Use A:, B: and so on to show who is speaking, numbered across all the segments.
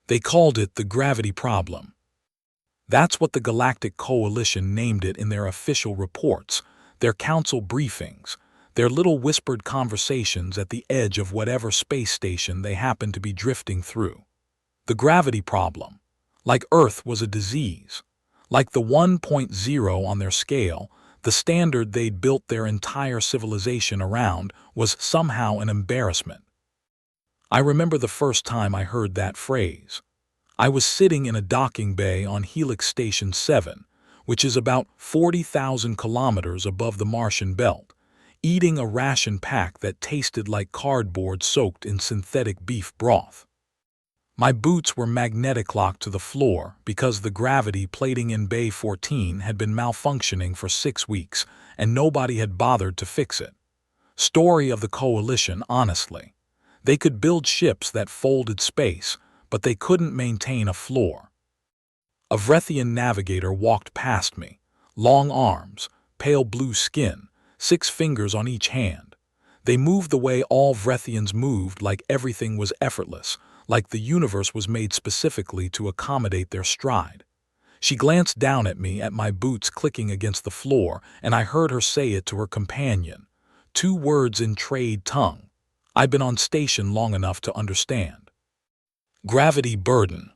A: They called it the gravity problem. That's what the Galactic Coalition named it in their official reports, their council briefings, their little whispered conversations at the edge of whatever space station they happened to be drifting through. The gravity problem, like Earth was a disease, like the 1.0 on their scale, the standard they'd built their entire civilization around, was somehow an embarrassment. I remember the first time I heard that phrase. I was sitting in a docking bay on Helix Station 7, which is about 40,000 kilometers above the Martian belt, eating a ration pack that tasted like cardboard soaked in synthetic beef broth. My boots were magnetic locked to the floor because the gravity plating in Bay 14 had been malfunctioning for 6 weeks and nobody had bothered to fix it. Story of the Coalition, honestly. They could build ships that folded space, but they couldn't maintain a floor. A Vrethian navigator walked past me, long arms, pale blue skin, 6 fingers on each hand. They moved the way all Vrethians moved, like everything was effortless, like the universe was made specifically to accommodate their stride. She glanced down at me, at my boots clicking against the floor, and I heard her say it to her companion. 2 words in trade tongue. I'd been on station long enough to understand. Gravity burden.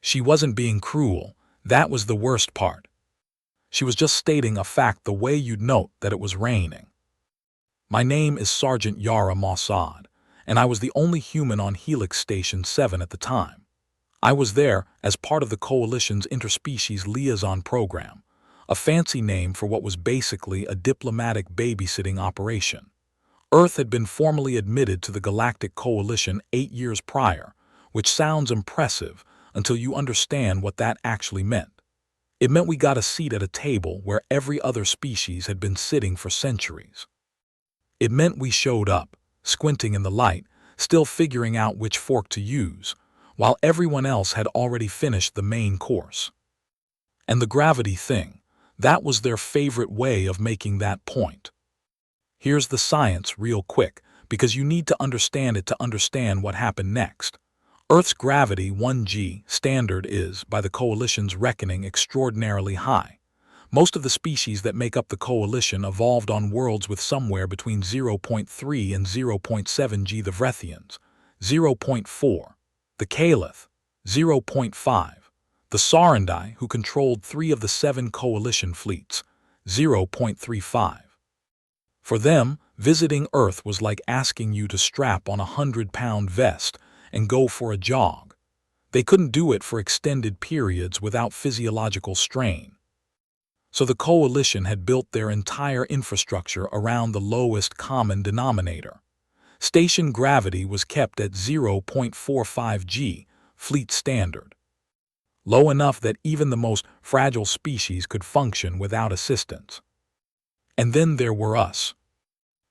A: She wasn't being cruel. That was the worst part. She was just stating a fact the way you'd note that it was raining. My name is Sergeant Yara Mossad, and I was the only human on Helix Station 7 at the time. I was there as part of the Coalition's Interspecies Liaison Program, a fancy name for what was basically a diplomatic babysitting operation. Earth had been formally admitted to the Galactic Coalition 8 years prior, which sounds impressive until you understand what that actually meant. It meant we got a seat at a table where every other species had been sitting for centuries. It meant we showed up, squinting in the light, still figuring out which fork to use, while everyone else had already finished the main course. And the gravity thing, that was their favorite way of making that point. Here's the science real quick, because you need to understand it to understand what happened next. Earth's gravity 1g standard is, by the Coalition's reckoning, extraordinarily high. Most of the species that make up the Coalition evolved on worlds with somewhere between 0.3 and 0.7 g. The Vrethians, 0.4. The Caliph, 0.5. The Sarandai, who controlled 3 of the 7 Coalition fleets, 0.35. For them, visiting Earth was like asking you to strap on a 100-pound vest and go for a jog. They couldn't do it for extended periods without physiological strain. So the Coalition had built their entire infrastructure around the lowest common denominator. Station gravity was kept at 0.45 g, fleet standard. Low enough that even the most fragile species could function without assistance. And then there were us.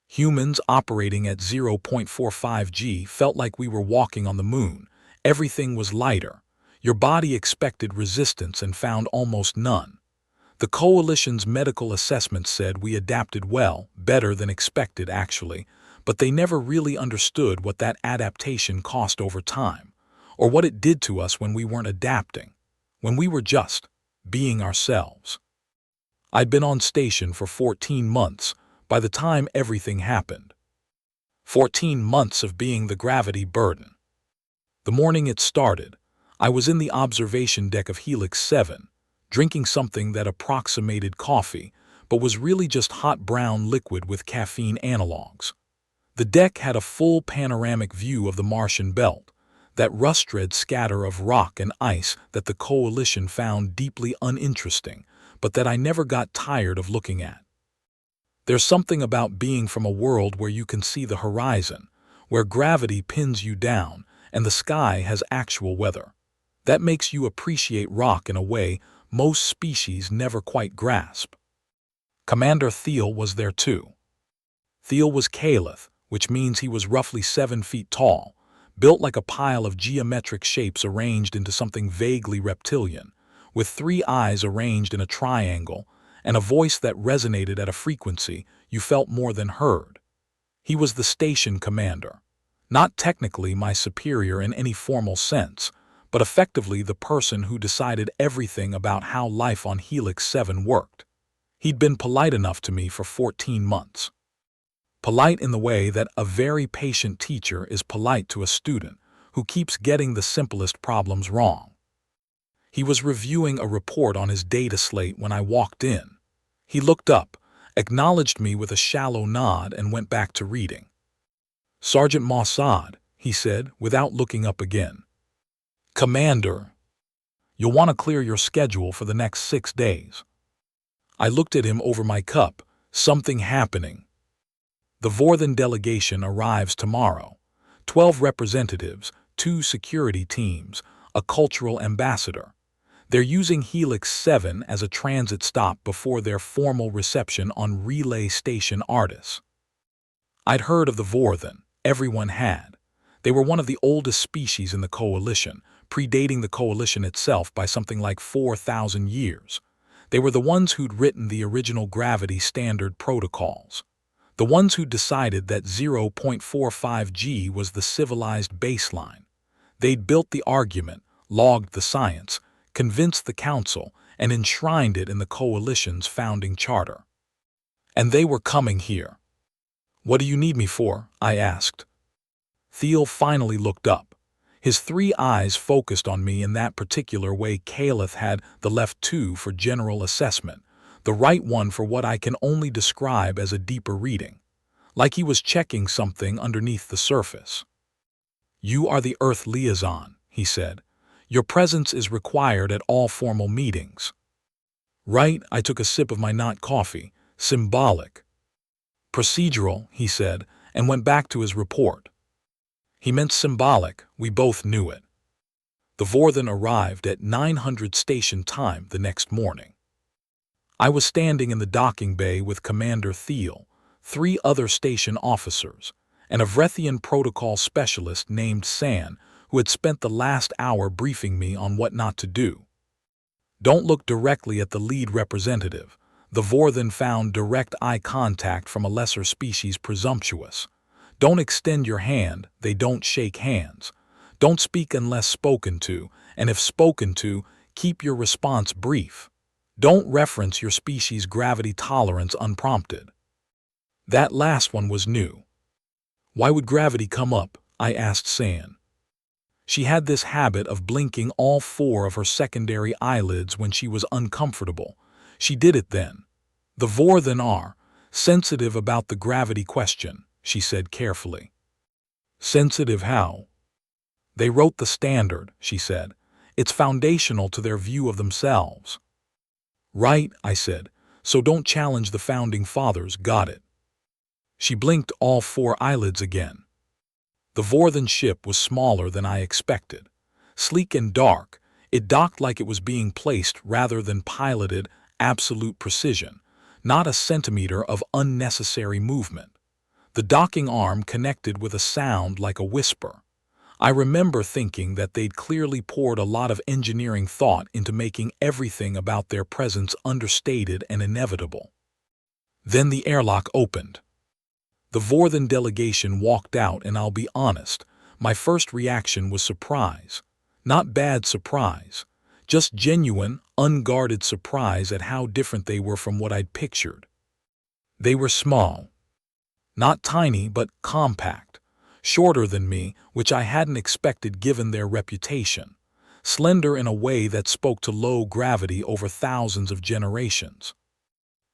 A: Humans operating at 0.45 g felt like we were walking on the moon. Everything was lighter. Your body expected resistance and found almost none. The Coalition's medical assessment said we adapted well, better than expected actually, but they never really understood what that adaptation cost over time, or what it did to us when we weren't adapting, when we were just being ourselves. I'd been on station for 14 months by the time everything happened. 14 months of being the gravity burden. The morning it started, I was in the observation deck of Helix 7, drinking something that approximated coffee, but was really just hot brown liquid with caffeine analogs. The deck had a full panoramic view of the Martian belt, that rust-red scatter of rock and ice that the Coalition found deeply uninteresting, but that I never got tired of looking at. There's something about being from a world where you can see the horizon, where gravity pins you down and the sky has actual weather. That makes you appreciate rock in a way most species never quite grasp. Commander Thiel was there too. Thiel was Caliph, which means he was roughly 7 feet tall, built like a pile of geometric shapes arranged into something vaguely reptilian, with 3 eyes arranged in a triangle, and a voice that resonated at a frequency you felt more than heard. He was the station commander, not technically my superior in any formal sense, but effectively the person who decided everything about how life on Helix 7 worked. He'd been polite enough to me for 14 months. Polite in the way that a very patient teacher is polite to a student who keeps getting the simplest problems wrong. He was reviewing a report on his data slate when I walked in. He looked up, acknowledged me with a shallow nod, and went back to reading. "Sergeant Mossad," he said, without looking up again. "Commander, you'll want to clear your schedule for the next 6 days." I looked at him over my cup. Something happening. "The Vorthen delegation arrives tomorrow. 12 representatives, 2 security teams, a cultural ambassador. They're using Helix 7 as a transit stop before their formal reception on Relay Station Artis." I'd heard of the Vorthen. Everyone had. They were one of the oldest species in the Coalition, predating the Coalition itself by something like 4,000 years. They were the ones who'd written the original gravity standard protocols. The ones who decided that 0.45 G was the civilized baseline. They'd built the argument, logged the science, convinced the Council, and enshrined it in the Coalition's founding charter. And they were coming here. "What do you need me for?" I asked. Thiel finally looked up. His 3 eyes focused on me in that particular way Caliph had, the left 2 for general assessment, the right one for what I can only describe as a deeper reading, like he was checking something underneath the surface. "You are the Earth liaison," he said. "Your presence is required at all formal meetings." "Right," I took a sip of my not coffee. "Symbolic." "Procedural," he said, and went back to his report. He meant symbolic, we both knew it. The Vorthen arrived at 900 station time the next morning. I was standing in the docking bay with Commander Thiel, 3 other station officers, and a Vrethian protocol specialist named San, who had spent the last hour briefing me on what not to do. "Don't look directly at the lead representative." The Vorthen found direct eye contact from a lesser species presumptuous. "Don't extend your hand, they don't shake hands. Don't speak unless spoken to, and if spoken to, keep your response brief. Don't reference your species' gravity tolerance unprompted." That last one was new. "Why would gravity come up?" I asked San. She had this habit of blinking all 4 of her secondary eyelids when she was uncomfortable. She did it then. "The Vorthen are sensitive about the gravity question," she said carefully. "Sensitive how?" "They wrote the standard," she said. "It's foundational to their view of themselves." "Right," I said. "So don't challenge the founding fathers, got it?" She blinked all 4 eyelids again. The Vorthen ship was smaller than I expected. Sleek and dark, it docked like it was being placed rather than piloted, absolute precision, not a centimeter of unnecessary movement. The docking arm connected with a sound like a whisper. I remember thinking that they'd clearly poured a lot of engineering thought into making everything about their presence understated and inevitable. Then the airlock opened. The Vorthen delegation walked out, and I'll be honest, my first reaction was surprise. Not bad surprise, just genuine, unguarded surprise at how different they were from what I'd pictured. They were small. Not tiny, but compact. Shorter than me, which I hadn't expected given their reputation. Slender in a way that spoke to low gravity over thousands of generations.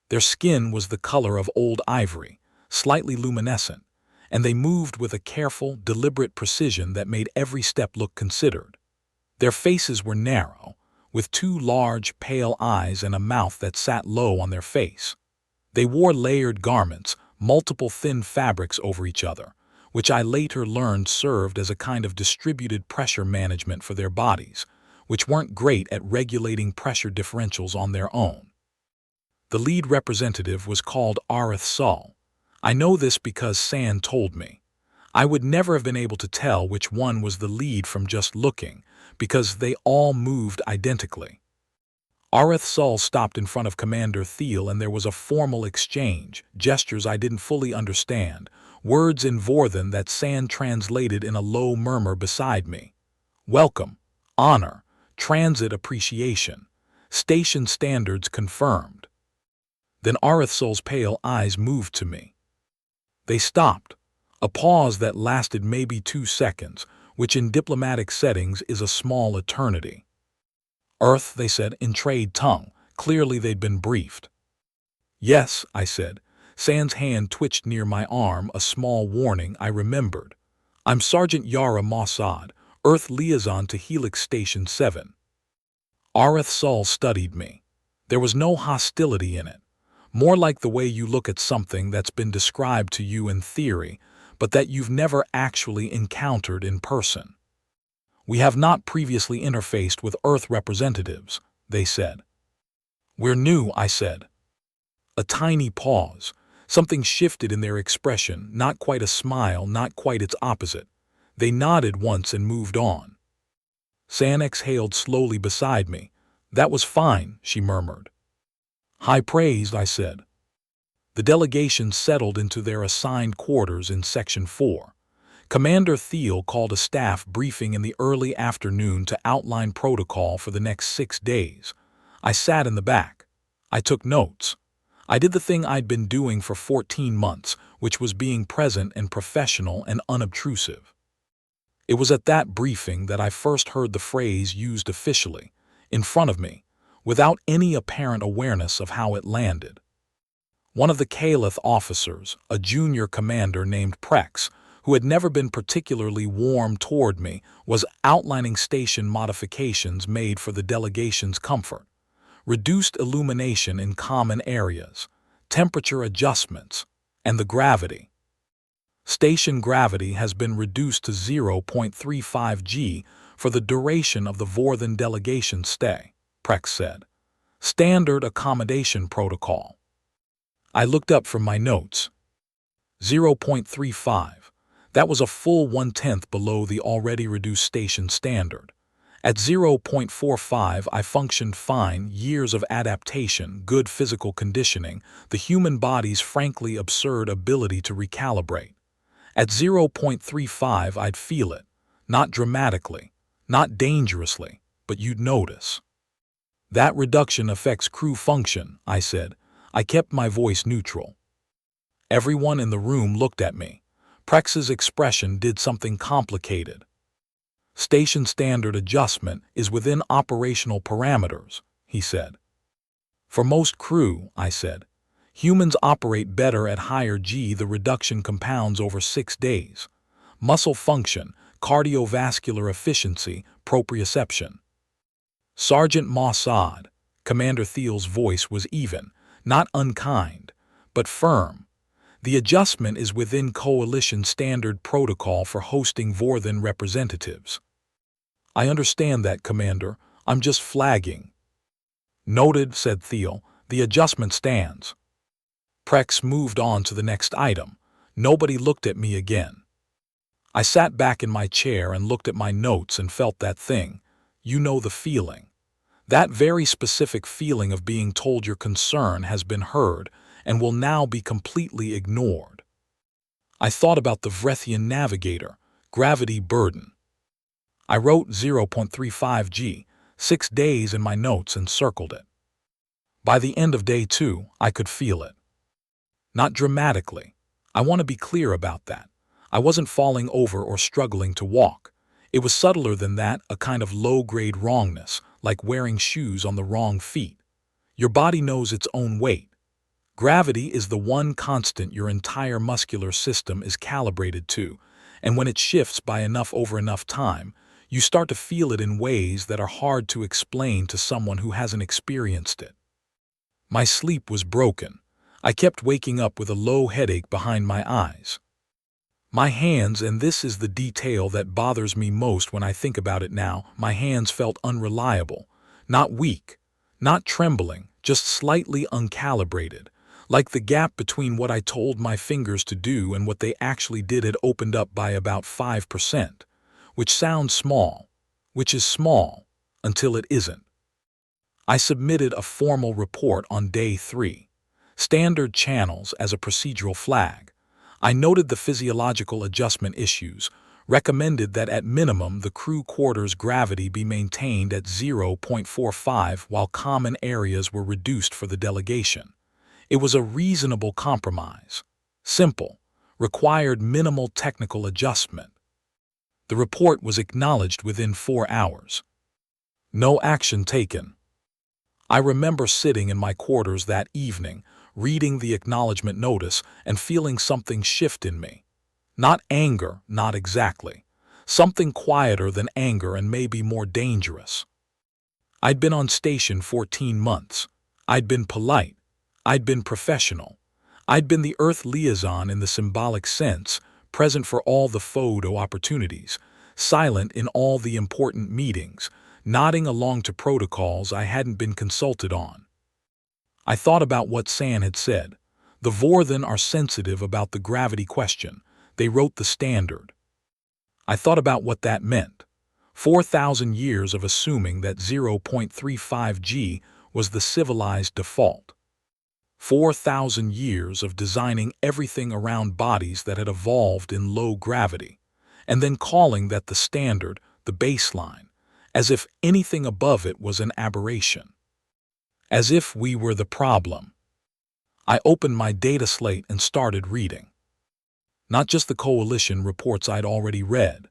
A: Their skin was the color of old ivory, slightly luminescent, and they moved with a careful, deliberate precision that made every step look considered. Their faces were narrow, with 2 large, pale eyes and a mouth that sat low on their face. They wore layered garments, multiple thin fabrics over each other, which I later learned served as a kind of distributed pressure management for their bodies, which weren't great at regulating pressure differentials on their own. The lead representative was called Arith Sul. I know this because San told me. I would never have been able to tell which one was the lead from just looking, because they all moved identically. Arith Sul stopped in front of Commander Thiel, and there was a formal exchange, gestures I didn't fully understand, words in Vorthen that San translated in a low murmur beside me. "Welcome, Honor, transit appreciation, station standards confirmed. Then Arithol's pale eyes moved to me. They stopped, a pause that lasted maybe 2 seconds, which in diplomatic settings is a small eternity. Earth, they said in trade tongue. Clearly they'd been briefed. Yes, I said. Sand's hand twitched near my arm, a small warning I remembered. I'm Sergeant Yara Mossad, Earth Liaison to Helix Station 7. Arithsal studied me. There was no hostility in it. More like the way you look at something that's been described to you in theory, but that you've never actually encountered in person. We have not previously interfaced with Earth representatives, they said. We're new, I said. A tiny pause. Something shifted in their expression, not quite a smile, not quite its opposite. They nodded once and moved on. San exhaled slowly beside me. That was fine, she murmured. High praise, I said. The delegation settled into their assigned quarters in Section 4. Commander Thiel called a staff briefing in the early afternoon to outline protocol for the next 6 days. I sat in the back. I took notes. I did the thing I'd been doing for 14 months, which was being present and professional and unobtrusive. It was at that briefing that I first heard the phrase used officially, in front of me, without any apparent awareness of how it landed. One of the Caliph officers, a junior commander named Prex, who had never been particularly warm toward me, was outlining station modifications made for the delegation's comfort. Reduced illumination in common areas, temperature adjustments, and the gravity. Station gravity has been reduced to 0.35 G for the duration of the Vorthen delegation stay, Prex said. Standard accommodation protocol. I looked up from my notes. 0.35. That was a full 1/10 below the already reduced station standard. At 0.45 I functioned fine, years of adaptation, good physical conditioning, the human body's frankly absurd ability to recalibrate. At 0.35 I'd feel it, not dramatically, not dangerously, but you'd notice. That reduction affects crew function, I said. I kept my voice neutral. Everyone in the room looked at me. Prex's expression did something complicated. Station standard adjustment is within operational parameters, he said. For most crew, I said, humans operate better at higher G. The reduction compounds over 6 days. Muscle function, cardiovascular efficiency, proprioception. Sergeant Mossad, Commander Thiel's voice was even, not unkind, but firm. The adjustment is within coalition standard protocol for hosting Vorthen representatives. I understand that, Commander. I'm just flagging. Noted, said Thiel. The adjustment stands. Prex moved on to the next item. Nobody looked at me again. I sat back in my chair and looked at my notes and felt that thing. You know the feeling. That very specific feeling of being told your concern has been heard and will now be completely ignored. I thought about the Vrethian navigator, gravity burden. I wrote 0.35 G, 6 days in my notes and circled it. By the end of day 2, I could feel it. Not dramatically. I want to be clear about that. I wasn't falling over or struggling to walk. It was subtler than that, a kind of low-grade wrongness, like wearing shoes on the wrong feet. Your body knows its own weight. Gravity is the one constant your entire muscular system is calibrated to, and when it shifts by enough over enough time, you start to feel it in ways that are hard to explain to someone who hasn't experienced it. My sleep was broken. I kept waking up with a low headache behind my eyes. My hands, and this is the detail that bothers me most when I think about it now, my hands felt unreliable, not weak, not trembling, just slightly uncalibrated, like the gap between what I told my fingers to do and what they actually did had opened up by about 5%, which sounds small, which is small, until it isn't. I submitted a formal report on day 3, standard channels as a procedural flag. I noted the physiological adjustment issues, recommended that at minimum the crew quarters gravity be maintained at 0.45 while common areas were reduced for the delegation. It was a reasonable compromise. Simple, required minimal technical adjustment. The report was acknowledged within 4 hours. No action taken. I remember sitting in my quarters that evening, reading the acknowledgement notice and feeling something shift in me. Not anger, not exactly. Something quieter than anger and maybe more dangerous. I'd been on station 14 months. I'd been polite. I'd been professional. I'd been the Earth liaison in the symbolic sense, present for all the photo opportunities, silent in all the important meetings, nodding along to protocols I hadn't been consulted on. I thought about what San had said. The Vorthen are sensitive about the gravity question. They wrote the standard. I thought about what that meant. 4,000 years of assuming that 0.35 g was the civilized default. 4,000 years of designing everything around bodies that had evolved in low gravity, and then calling that the standard, the baseline, as if anything above it was an aberration. As if we were the problem. I opened my data slate and started reading. Not just the coalition reports I'd already read.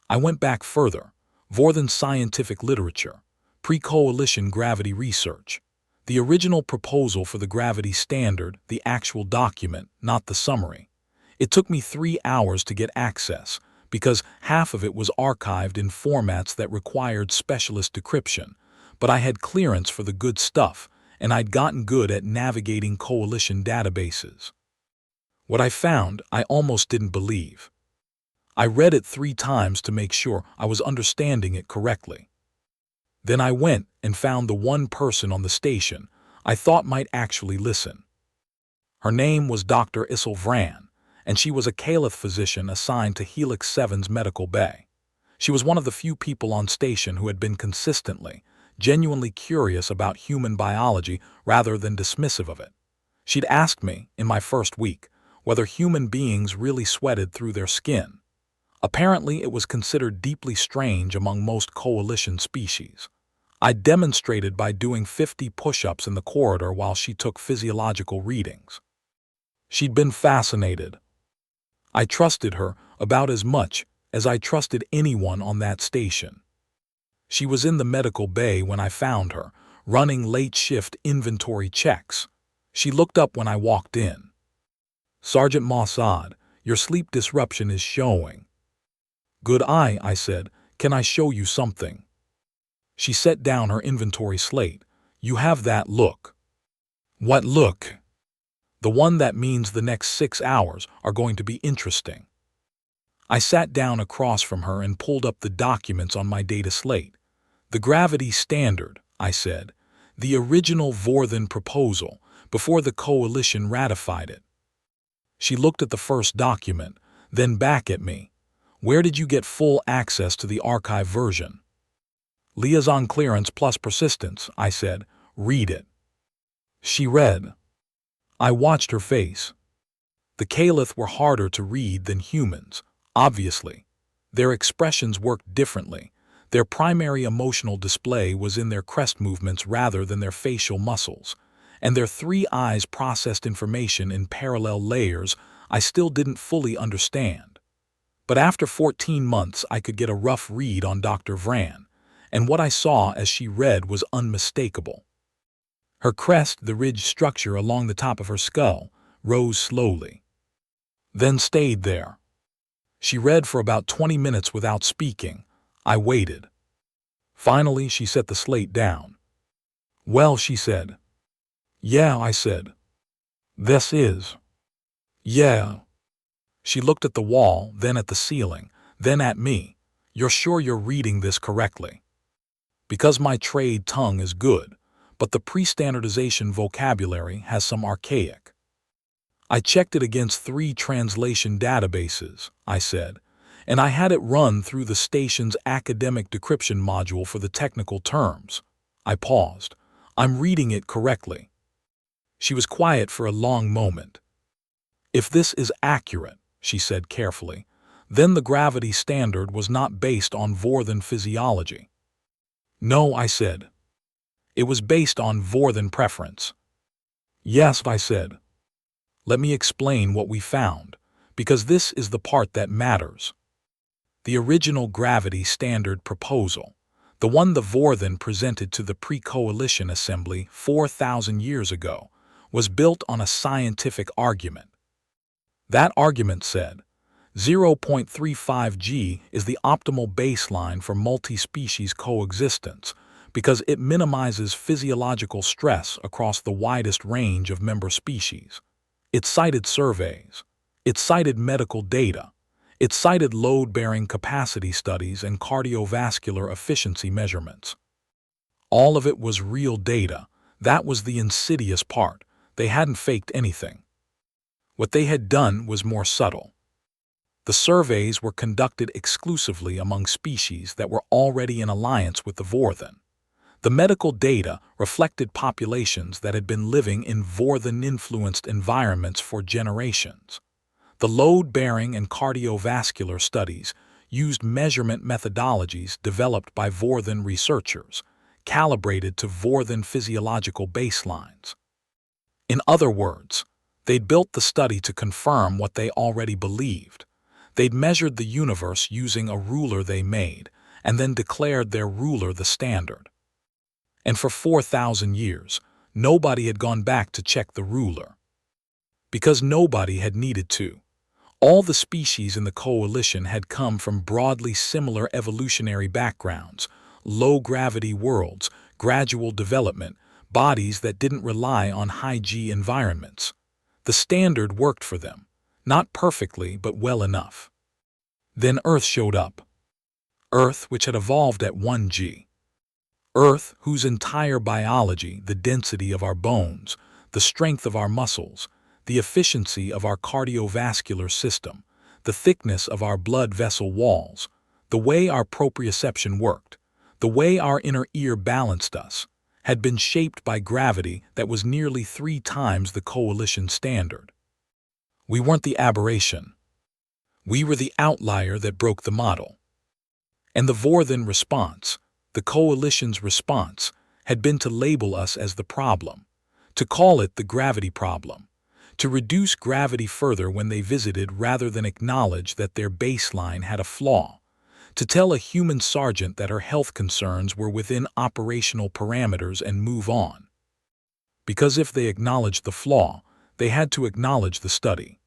A: I went back further, Vorthen scientific literature, pre-coalition gravity research, the original proposal for the gravity standard, the actual document, not the summary. It took me 3 hours to get access, because half of it was archived in formats that required specialist decryption, but I had clearance for the good stuff, and I'd gotten good at navigating coalition databases. What I found, I almost didn't believe. I read it 3 times to make sure I was understanding it correctly. Then I went and found the one person on the station I thought might actually listen. Her name was Dr. Issel Vran, and she was a Caliph physician assigned to Helix 7's medical bay. She was one of the few people on station who had been consistently, genuinely curious about human biology rather than dismissive of it. She'd asked me, in my first week, whether human beings really sweated through their skin. Apparently, it was considered deeply strange among most coalition species. I demonstrated by doing 50 push-ups in the corridor while she took physiological readings. She'd been fascinated. I trusted her about as much as I trusted anyone on that station. She was in the medical bay when I found her, running late-shift inventory checks. She looked up when I walked in. "Sergeant Mossad, your sleep disruption is showing." "Good eye," I said. "Can I show you something?" She set down her inventory slate. "You have that look." "What look?" "The one that means the next 6 hours are going to be interesting." I sat down across from her and pulled up the documents on my data slate. "The gravity standard," I said. "The original Vorthen proposal, before the coalition ratified it." She looked at the first document, then back at me. "Where did you get full access to the archive version?" "Liaison clearance plus persistence," I said. "Read it." She read. I watched her face. The Caliph were harder to read than humans, obviously. Their expressions worked differently. Their primary emotional display was in their crest movements rather than their facial muscles, and their 3 eyes processed information in parallel layers I still didn't fully understand. But after 14 months I could get a rough read on Dr. Vran, and what I saw as she read was unmistakable. Her crest, the ridged structure along the top of her skull, rose slowly. Then stayed there. She read for about 20 minutes without speaking. I waited. Finally, she set the slate down. "Well," she said. "Yeah," I said. "This is." "Yeah." She looked at the wall, then at the ceiling, then at me. "You're sure you're reading this correctly?" "Because my trade tongue is good, but the pre-standardization vocabulary has some archaic." "I checked it against 3 translation databases," I said, "and I had it run through the station's academic decryption module for the technical terms." I paused. "I'm reading it correctly." She was quiet for a long moment. "If this is accurate," she said carefully, Then the gravity standard was not based on Vorthan physiology. No, I said. It was based on Vorthan preference. Yes, I said. Let me explain what we found, because this is the part that matters. The original gravity standard proposal, the one the Vorthan presented to the pre-coalition assembly 4,000 years ago, was built on a scientific argument. That argument said, 0.35 g is the optimal baseline for multi-species coexistence because it minimizes physiological stress across the widest range of member species. It cited surveys. It cited medical data. It cited load-bearing capacity studies and cardiovascular efficiency measurements. All of it was real data. That was the insidious part. They hadn't faked anything. What they had done was more subtle. The surveys were conducted exclusively among species that were already in alliance with the Vorthan. The medical data reflected populations that had been living in Vorthan-influenced environments for generations. The load-bearing and cardiovascular studies used measurement methodologies developed by Vorthan researchers, calibrated to Vorthan physiological baselines. In other words, they'd built the study to confirm what they already believed. They'd measured the universe using a ruler they made, and then declared their ruler the standard. And for 4,000 years, nobody had gone back to check the ruler. Because nobody had needed to. All the species in the coalition had come from broadly similar evolutionary backgrounds, low-gravity worlds, gradual development, bodies that didn't rely on high-G environments. The standard worked for them, not perfectly but well enough. Then Earth showed up. Earth, which had evolved at 1G. Earth, whose entire biology, the density of our bones, the strength of our muscles, the efficiency of our cardiovascular system, the thickness of our blood vessel walls, the way our proprioception worked, the way our inner ear balanced us, had been shaped by gravity that was nearly 3 times the coalition standard. We weren't the aberration. We were the outlier that broke the model. And the Vorthan response, the coalition's response, had been to label us as the problem, to call it the gravity problem, to reduce gravity further when they visited rather than acknowledge that their baseline had a flaw, to tell a human sergeant that her health concerns were within operational parameters and move on. Because if they acknowledged the flaw, they had to acknowledge the study.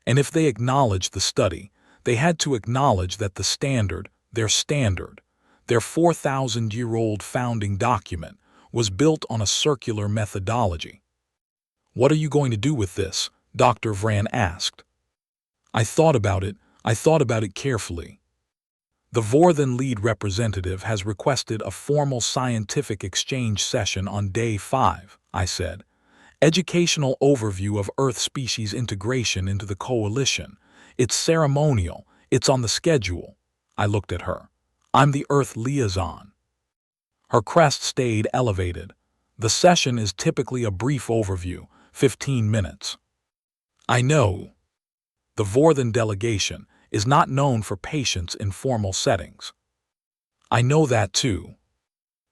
A: And if they acknowledged the study, they had to acknowledge that the standard, their 4,000-year-old founding document, was built on a circular methodology. "What are you going to do with this?" Dr. Vran asked. I thought about it carefully. The Vorthan lead representative has requested a formal scientific exchange session on day 5, I said. Educational overview of Earth species integration into the coalition. It's ceremonial, it's on the schedule. I looked at her. I'm the Earth liaison. Her crest stayed elevated. The session is typically a brief overview, 15 minutes. I know. The Vorthan delegation is not known for patience in formal settings. I know that too.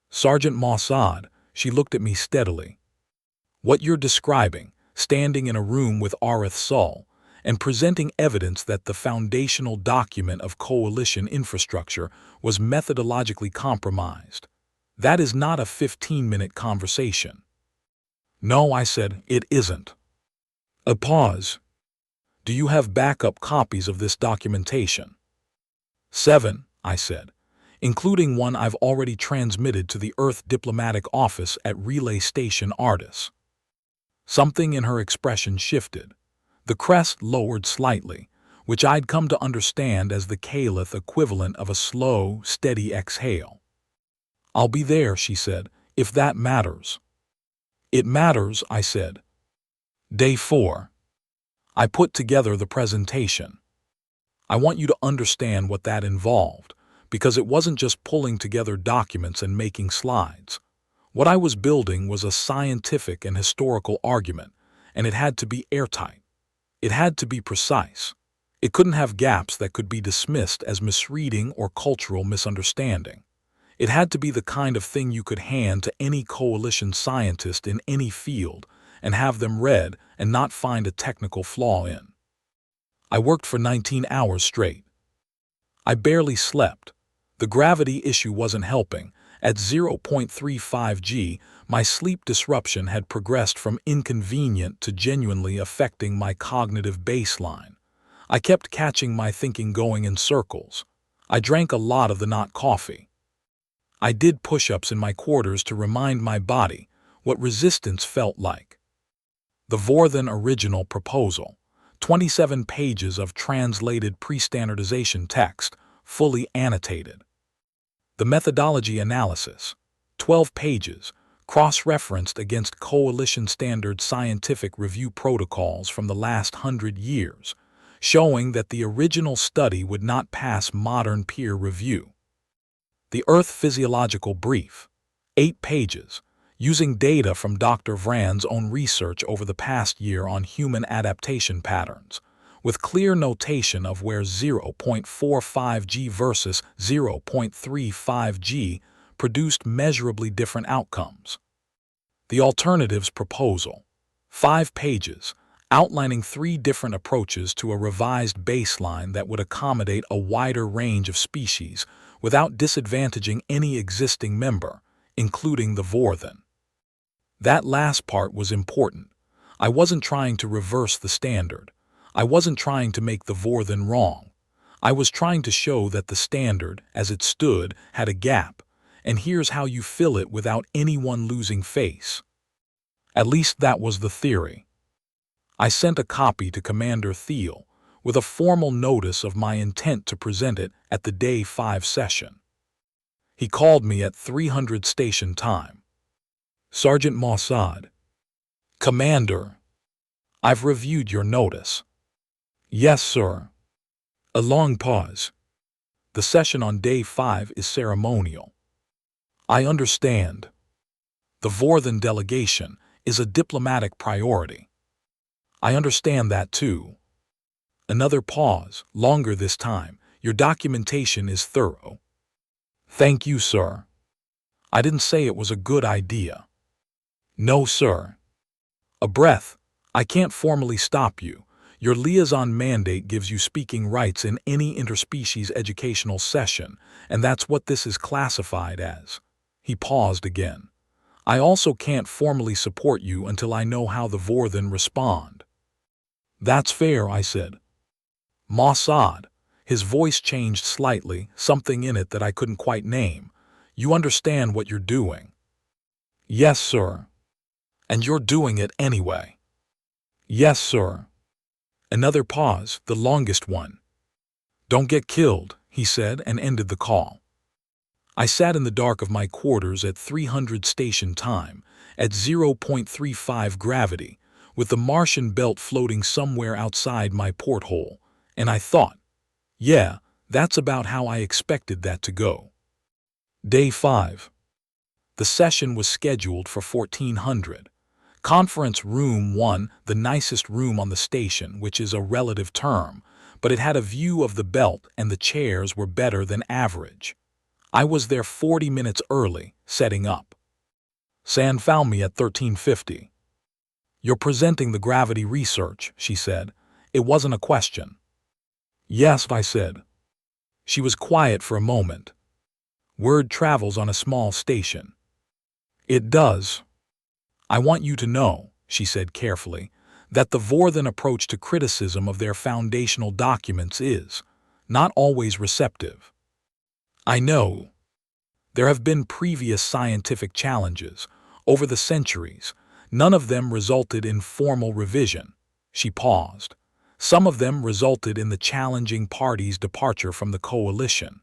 A: Sergeant Mossad, she looked at me steadily. What you're describing, standing in a room with Arith Sul, and presenting evidence that the foundational document of coalition infrastructure was methodologically compromised, that is not a 15-minute conversation. No, I said, it isn't. A pause. Do you have backup copies of this documentation? 7, I said, including one I've already transmitted to the Earth Diplomatic Office at Relay Station Artis. Something in her expression shifted. The crest lowered slightly, which I'd come to understand as the Caliph equivalent of a slow, steady exhale. I'll be there, she said, if that matters. It matters, I said. Day 4. I put together the presentation. I want you to understand what that involved, because it wasn't just pulling together documents and making slides. What I was building was a scientific and historical argument, and it had to be airtight. It had to be precise. It couldn't have gaps that could be dismissed as misreading or cultural misunderstanding. It had to be the kind of thing you could hand to any coalition scientist in any field and have them read and not find a technical flaw in. I worked for 19 hours straight. I barely slept. The gravity issue wasn't helping. At 0.35 G, my sleep disruption had progressed from inconvenient to genuinely affecting my cognitive baseline. I kept catching my thinking going in circles. I drank a lot of the not coffee. I did push-ups in my quarters to remind my body what resistance felt like. The Vorthen original proposal, 27 pages of translated pre-standardization text, fully annotated. The methodology analysis, 12 pages, cross-referenced against coalition standard scientific review protocols from the last 100 years, showing that the original study would not pass modern peer review. The Earth Physiological Brief, 8 pages, using data from Dr. Vrand's own research over the past year on human adaptation patterns, with clear notation of where 0.45 G versus 0.35 G produced measurably different outcomes. The Alternatives Proposal, 5 pages, outlining 3 different approaches to a revised baseline that would accommodate a wider range of species without disadvantaging any existing member, including the Vorthen. That last part was important. I wasn't trying to reverse the standard. I wasn't trying to make the Vorthen wrong. I was trying to show that the standard, as it stood, had a gap, and here's how you fill it without anyone losing face. At least that was the theory. I sent a copy to Commander Thiel, with a formal notice of my intent to present it at the Day 5 session. He called me at 300 station time. Sergeant Mossad. Commander, I've reviewed your notice. Yes, sir. A long pause. The session on Day 5 is ceremonial. I understand. The Vorthen delegation is a diplomatic priority. I understand that too. Another pause, longer this time. Your documentation is thorough. Thank you, sir. I didn't say it was a good idea. No, sir. A breath. I can't formally stop you. Your liaison mandate gives you speaking rights in any interspecies educational session, and that's what this is classified as. He paused again. I also can't formally support you until I know how the Vorthen respond. That's fair, I said. Mossad. His voice changed slightly, something in it that I couldn't quite name. You understand what you're doing. Yes, sir. And you're doing it anyway. Yes, sir. Another pause, the longest one. Don't get killed, he said, and ended the call. I sat in the dark of my quarters at 300 station time, at 0.35 gravity, with the Martian belt floating somewhere outside my porthole, and I thought, yeah, that's about how I expected that to go. Day 5. The session was scheduled for 1400. Conference Room 1, the nicest room on the station, which is a relative term, but it had a view of the belt and the chairs were better than average. I was there 40 minutes early, setting up. San found me at 1350. You're presenting the gravity research, she said. It wasn't a question. Yes, I said. She was quiet for a moment. Word travels on a small station. It does. I want you to know, she said carefully, that the Vorthen approach to criticism of their foundational documents is not always receptive. I know. There have been previous scientific challenges. Over the centuries, none of them resulted in formal revision. She paused. Some of them resulted in the challenging party's departure from the coalition.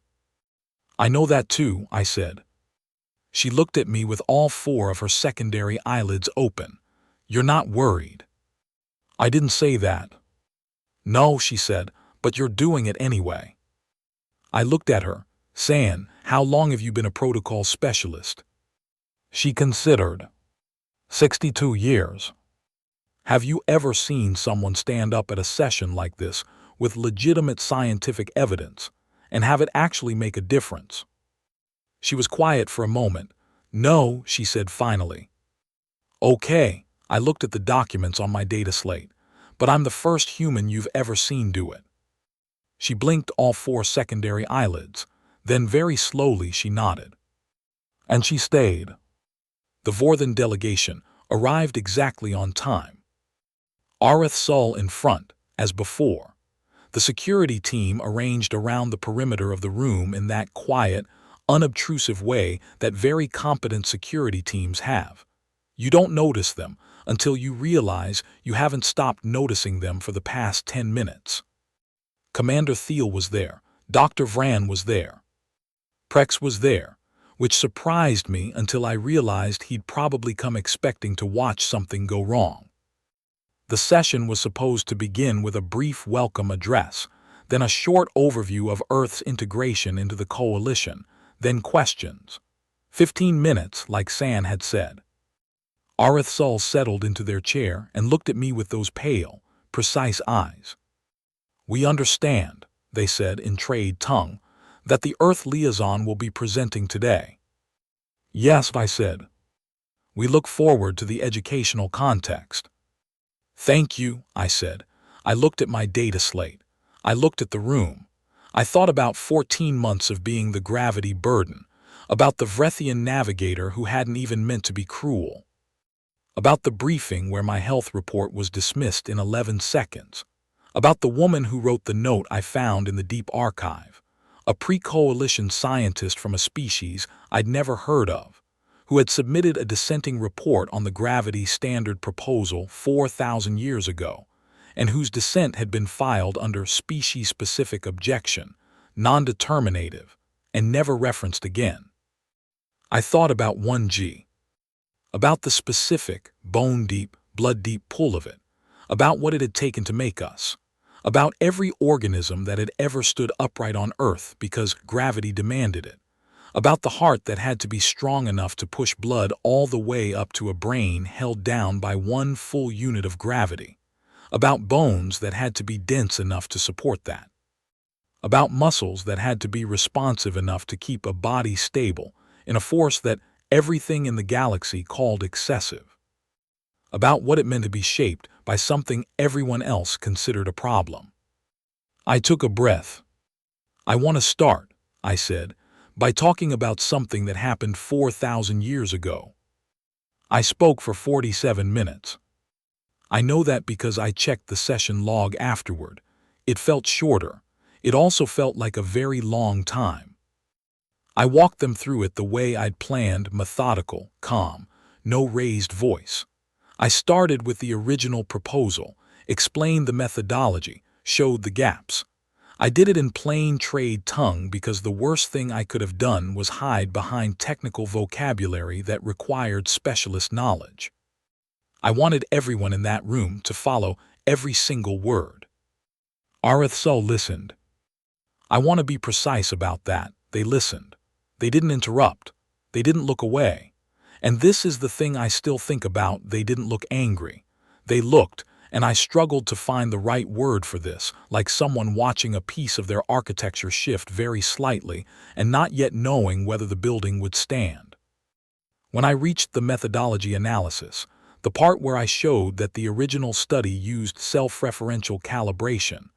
A: I know that too, I said. She looked at me with all 4 of her secondary eyelids open. You're not worried. I didn't say that. No, she said, but you're doing it anyway. I looked at her. San, how long have you been a protocol specialist? She considered. 62 years. Have you ever seen someone stand up at a session like this with legitimate scientific evidence, and have it actually make a difference. She was quiet for a moment. No, she said finally. Okay, I looked at the documents on my data slate, but I'm the first human you've ever seen do it. She blinked all 4 secondary eyelids, then very slowly she nodded. And she stayed. The Vorthen delegation arrived exactly on time. Arith Sul in front, as before. The security team arranged around the perimeter of the room in that quiet, unobtrusive way that very competent security teams have. You don't notice them until you realize you haven't stopped noticing them for the past 10 minutes. Commander Thiel was there. Dr. Vran was there. Prex was there, which surprised me until I realized he'd probably come expecting to watch something go wrong. The session was supposed to begin with a brief welcome address, then a short overview of Earth's integration into the coalition, then questions. 15 minutes, like San had said. Arith Sul settled into their chair and looked at me with those pale, precise eyes. We understand, they said in trade tongue, that the Earth liaison will be presenting today. Yes, I said. We look forward to the educational context. Thank you, I said. I looked at my data slate. I looked at the room. I thought about 14 months of being the gravity burden, about the Vrethian navigator who hadn't even meant to be cruel, about the briefing where my health report was dismissed in 11 seconds, about the woman who wrote the note I found in the deep archive, a pre-coalition scientist from a species I'd never heard of, who had submitted a dissenting report on the gravity standard proposal 4,000 years ago, and whose dissent had been filed under species-specific objection, non-determinative, and never referenced again. I thought about 1G, about the specific, bone-deep, blood-deep pull of it, about what it had taken to make us, about every organism that had ever stood upright on Earth because gravity demanded it, about the heart that had to be strong enough to push blood all the way up to a brain held down by 1 full unit of gravity, about bones that had to be dense enough to support that, about muscles that had to be responsive enough to keep a body stable in a force that everything in the galaxy called excessive, about what it meant to be shaped by something everyone else considered a problem. I took a breath. I want to start, I said, by talking about something that happened 4,000 years ago. I spoke for 47 minutes. I know that because I checked the session log afterward. It felt shorter. It also felt like a very long time. I walked them through it the way I'd planned, methodical, calm, no raised voice. I started with the original proposal, explained the methodology, showed the gaps. I did it in plain trade tongue because the worst thing I could have done was hide behind technical vocabulary that required specialist knowledge. I wanted everyone in that room to follow every single word. Arith Sul listened. I want to be precise about that. They listened. They didn't interrupt. They didn't look away. And this is the thing I still think about. They didn't look angry. They looked, and I struggled to find the right word for this, like someone watching a piece of their architecture shift very slightly and not yet knowing whether the building would stand. When I reached the methodology analysis, the part where I showed that the original study used self-referential calibration,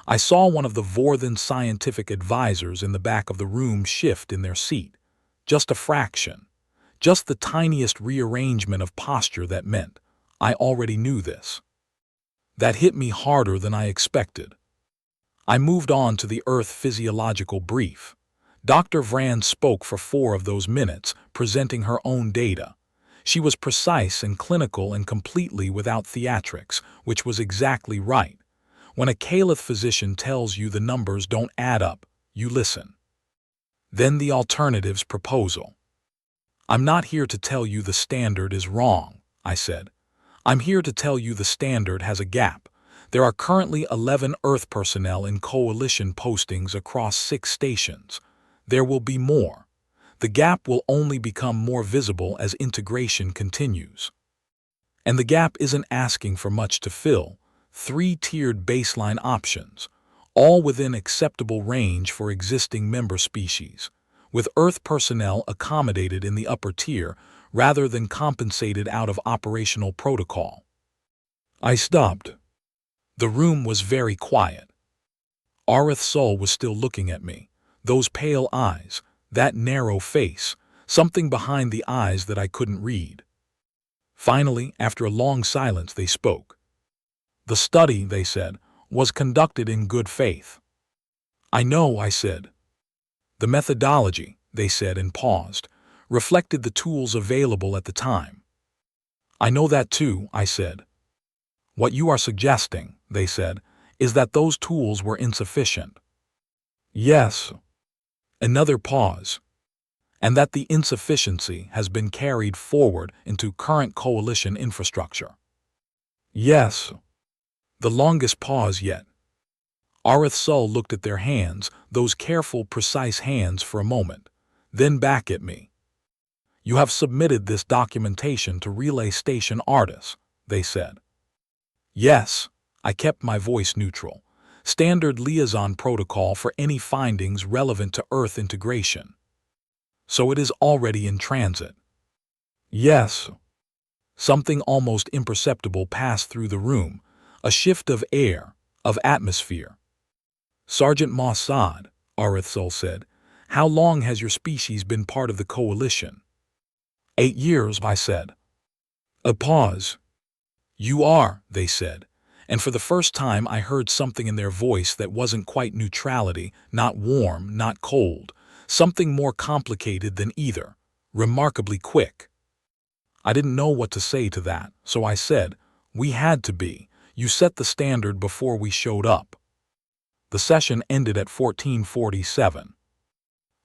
A: I saw one of the Vorthen scientific advisors in the back of the room shift in their seat. Just a fraction. Just the tiniest rearrangement of posture that meant I already knew this. That hit me harder than I expected. I moved on to the Earth physiological brief. Dr. Vran spoke for 4 of those minutes, presenting her own data. She was precise and clinical and completely without theatrics, which was exactly right. When a Caliph physician tells you the numbers don't add up, you listen. Then the alternatives proposal. I'm not here to tell you the standard is wrong, I said. I'm here to tell you the standard has a gap. There are currently 11 Earth personnel in coalition postings across 6 stations. There will be more. The gap will only become more visible as integration continues. And the gap isn't asking for much to fill. 3-tiered baseline options. all within acceptable range for existing member species, with Earth personnel accommodated in the upper tier rather than compensated out of operational protocol. I stopped. The room was very quiet. Arith Sol was still looking at me, those pale eyes, that narrow face, something behind the eyes that I couldn't read. Finally, after a long silence, they spoke. The study, they said, was conducted in good faith. I know, I said. The methodology, they said and paused, reflected the tools available at the time. I know that too, I said. What you are suggesting, they said, is that those tools were insufficient. Yes. Another pause. And that the insufficiency has been carried forward into current coalition infrastructure. Yes. The longest pause yet. Arith Sol looked at their hands, those careful, precise hands, for a moment, then back at me. You have submitted this documentation to relay station artists, they said. Yes, I kept my voice neutral. Standard liaison protocol for any findings relevant to Earth integration. So it is already in transit. Yes. Something almost imperceptible passed through the room, a shift of air, of atmosphere. Sergeant Mossad, Arith Sol said, how long has your species been part of the coalition? 8 years, I said. A pause. You are, they said, and for the first time I heard something in their voice that wasn't quite neutrality, not warm, not cold, something more complicated than either, remarkably quick. I didn't know what to say to that, so I said, we had to be. You set the standard before we showed up. The session ended at 14:47.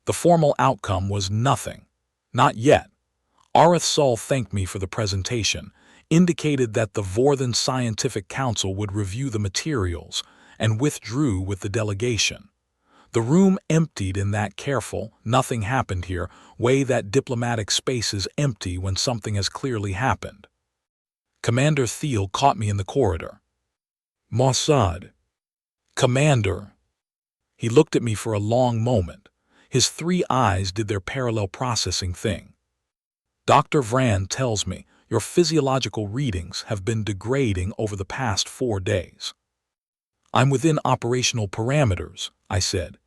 A: The formal outcome was nothing. Not yet. Arith Sol thanked me for the presentation, indicated that the Vorthan Scientific Council would review the materials, and withdrew with the delegation. The room emptied in that careful, nothing happened here, way that diplomatic spaces empty when something has clearly happened. Commander Thiel caught me in the corridor. Mossad. Commander. He looked at me for a long moment. His 3 eyes did their parallel processing thing. Dr. Vrand tells me your physiological readings have been degrading over the past 4 days. I'm within operational parameters, I said.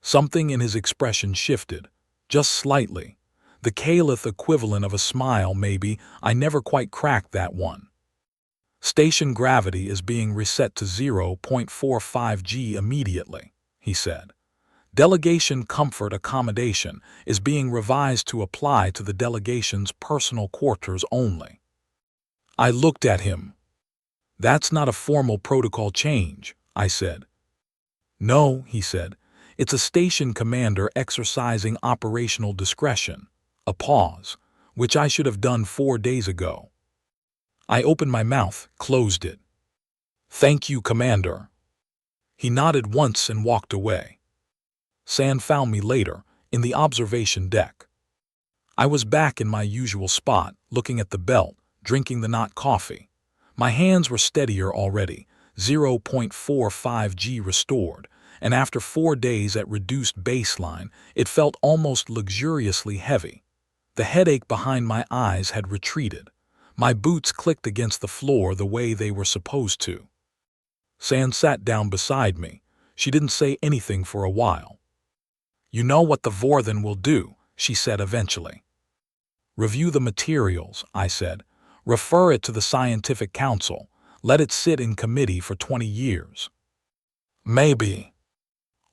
A: Something in his expression shifted, just slightly. The Caliph equivalent of a smile, maybe. I never quite cracked that one. Station gravity is being reset to 0.45 G immediately, he said. Delegation comfort accommodation is being revised to apply to the delegation's personal quarters only. I looked at him. That's not a formal protocol change, I said. No, he said. It's a station commander exercising operational discretion. A pause, which I should have done 4 days ago. I opened my mouth, closed it. Thank you, Commander. He nodded once and walked away. San found me later, in the observation deck. I was back in my usual spot, looking at the belt, drinking the not coffee. My hands were steadier already, 0.45 G restored, and after 4 days at reduced baseline, it felt almost luxuriously heavy. The headache behind my eyes had retreated. My boots clicked against the floor the way they were supposed to. San sat down beside me. She didn't say anything for a while. You know what the Vorthan will do, she said eventually. Review the materials, I said. Refer it to the Scientific Council. Let it sit in committee for 20 years. Maybe.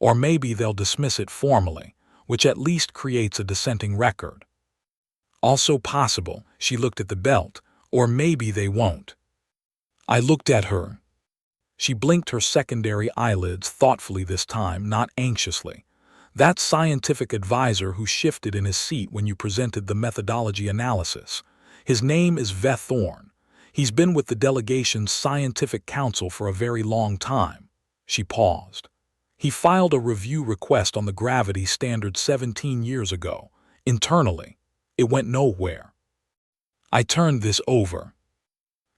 A: Or maybe they'll dismiss it formally, which at least creates a dissenting record. Also possible, she looked at the belt, or maybe they won't. I looked at her. She blinked her secondary eyelids thoughtfully this time, not anxiously. That scientific advisor who shifted in his seat when you presented the methodology analysis. His name is Veth Thorn. He's been with the delegation's scientific council for a very long time. She paused. He filed a review request on the gravity standard 17 years ago. Internally, it went nowhere. I turned this over.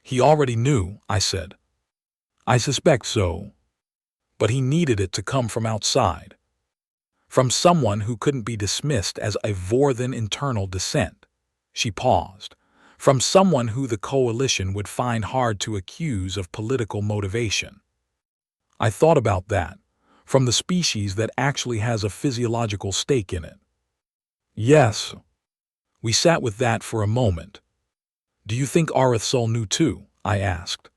A: He already knew, I said. I suspect so. but he needed it to come from outside, from someone who couldn't be dismissed as a Vorthan internal dissent. She paused. From someone who the coalition would find hard to accuse of political motivation. I thought about that. From the species that actually has a physiological stake in it. Yes. We sat with that for a moment. Do you think Arithsol knew too? I asked.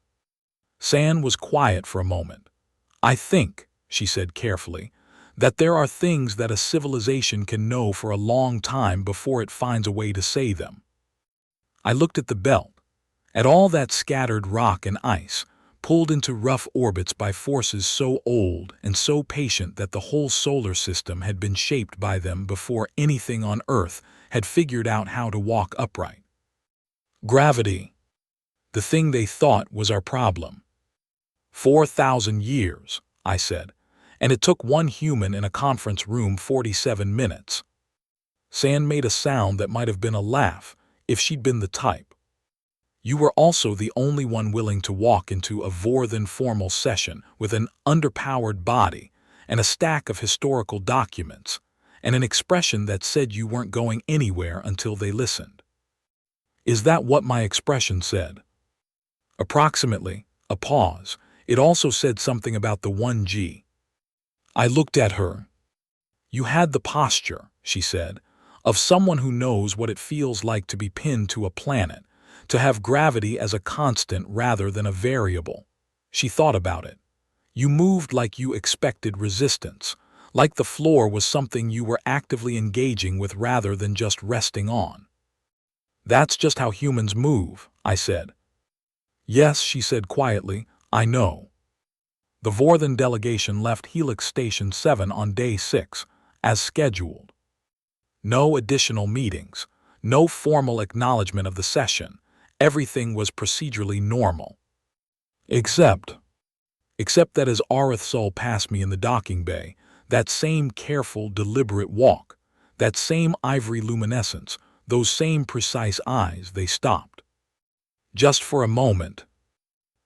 A: San was quiet for a moment. I think, she said carefully, that there are things that a civilization can know for a long time before it finds a way to say them. I looked at the belt, at all that scattered rock and ice, pulled into rough orbits by forces so old and so patient that the whole solar system had been shaped by them before anything on Earth had figured out how to walk upright. Gravity, the thing they thought was our problem. 4,000 years, I said, and it took one human in a conference room 47 minutes. San made a sound that might have been a laugh if she'd been the type. You were also the only one willing to walk into a Vorthan formal session with an underpowered body and a stack of historical documents and an expression that said you weren't going anywhere until they listened. Is that what my expression said? Approximately. A pause. It also said something about the 1G. I looked at her. You had the posture, she said, of someone who knows what it feels like to be pinned to a planet, to have gravity as a constant rather than a variable. She thought about it. You moved like you expected resistance, like the floor was something you were actively engaging with rather than just resting on. That's just how humans move, I said. Yes, she said quietly, I know. The Vorthan delegation left Helix Station 7 on day 6, as scheduled. No additional meetings, no formal acknowledgement of the session. Everything was procedurally normal. Except that as Arithsol passed me in the docking bay, that same careful, deliberate walk, that same ivory luminescence, those same precise eyes, they stopped. Just for a moment.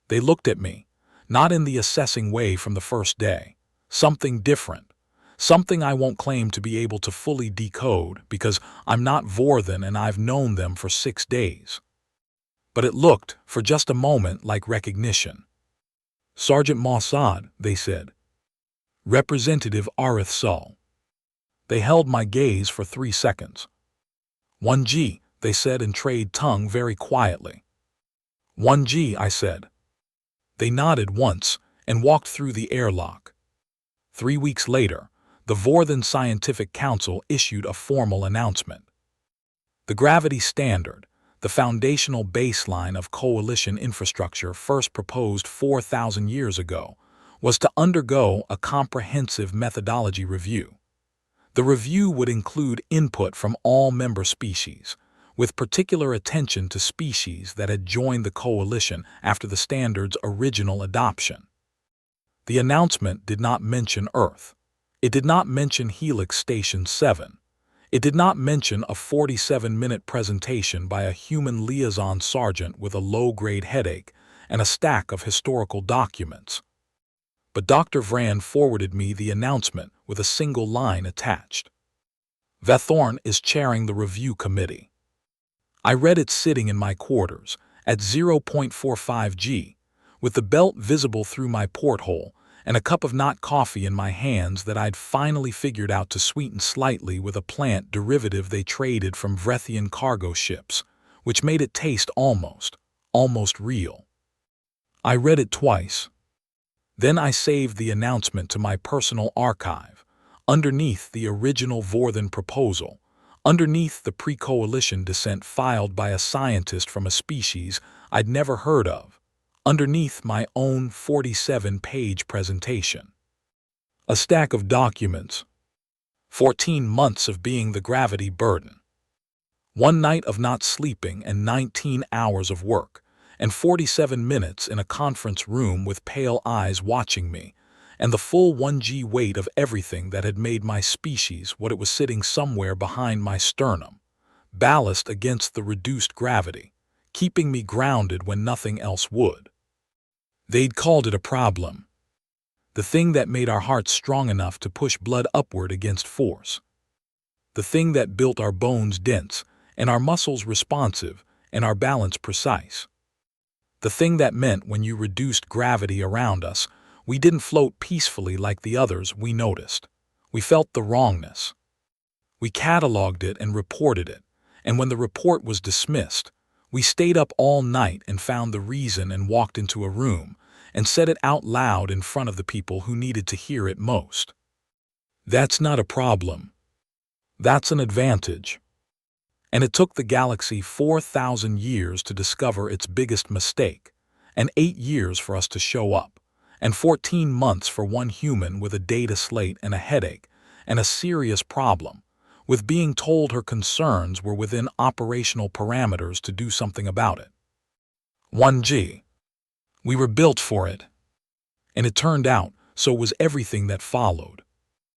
A: They looked at me, not in the assessing way from the first day. Something different. Something I won't claim to be able to fully decode because I'm not Vorthan and I've known them for 6 days. But it looked, for just a moment, like recognition. Sergeant Mossad, they said. Representative Arithsol. They held my gaze for 3 seconds. 1G, they said in trade tongue very quietly. 1G, I said. They nodded once and walked through the airlock. 3 weeks later, the Vorthan Scientific Council issued a formal announcement. The gravity standard, the foundational baseline of coalition infrastructure first proposed 4,000 years ago, was to undergo a comprehensive methodology review. The review would include input from all member species, with particular attention to species that had joined the coalition after the standard's original adoption. The announcement did not mention Earth. It did not mention Helix Station 7. It did not mention a 47-minute presentation by a human liaison sergeant with a low-grade headache and a stack of historical documents. But Dr. Vrand forwarded me the announcement with a single line attached. Vathorn is chairing the review committee. I read it sitting in my quarters, at 0.45 G, with the belt visible through my porthole and a cup of not coffee in my hands that I'd finally figured out to sweeten slightly with a plant derivative they traded from Vrethian cargo ships, which made it taste almost real. I read it twice. Then I saved the announcement to my personal archive, underneath the original Vorthan proposal, underneath the pre-coalition dissent filed by a scientist from a species I'd never heard of, underneath my own 47-page presentation. A stack of documents. 14 months of being the gravity burden. 1 night of not sleeping and 19 hours of work, and 47 minutes in a conference room with pale eyes watching me, and the full 1G weight of everything that had made my species what it was sitting somewhere behind my sternum, ballast against the reduced gravity, keeping me grounded when nothing else would. They'd called it a problem. The thing that made our hearts strong enough to push blood upward against force. The thing that built our bones dense, and our muscles responsive, and our balance precise. The thing that meant when you reduced gravity around us, we didn't float peacefully like the others we noticed. We felt the wrongness. We cataloged it and reported it, and when the report was dismissed, we stayed up all night and found the reason and walked into a room and said it out loud in front of the people who needed to hear it most. That's not a problem. That's an advantage. And it took the galaxy 4,000 years to discover its biggest mistake, and 8 years for us to show up, and 14 months for one human with a data slate and a headache, and a serious problem, with being told her concerns were within operational parameters to do something about it. 1G. We were built for it. And it turned out, so was everything that followed.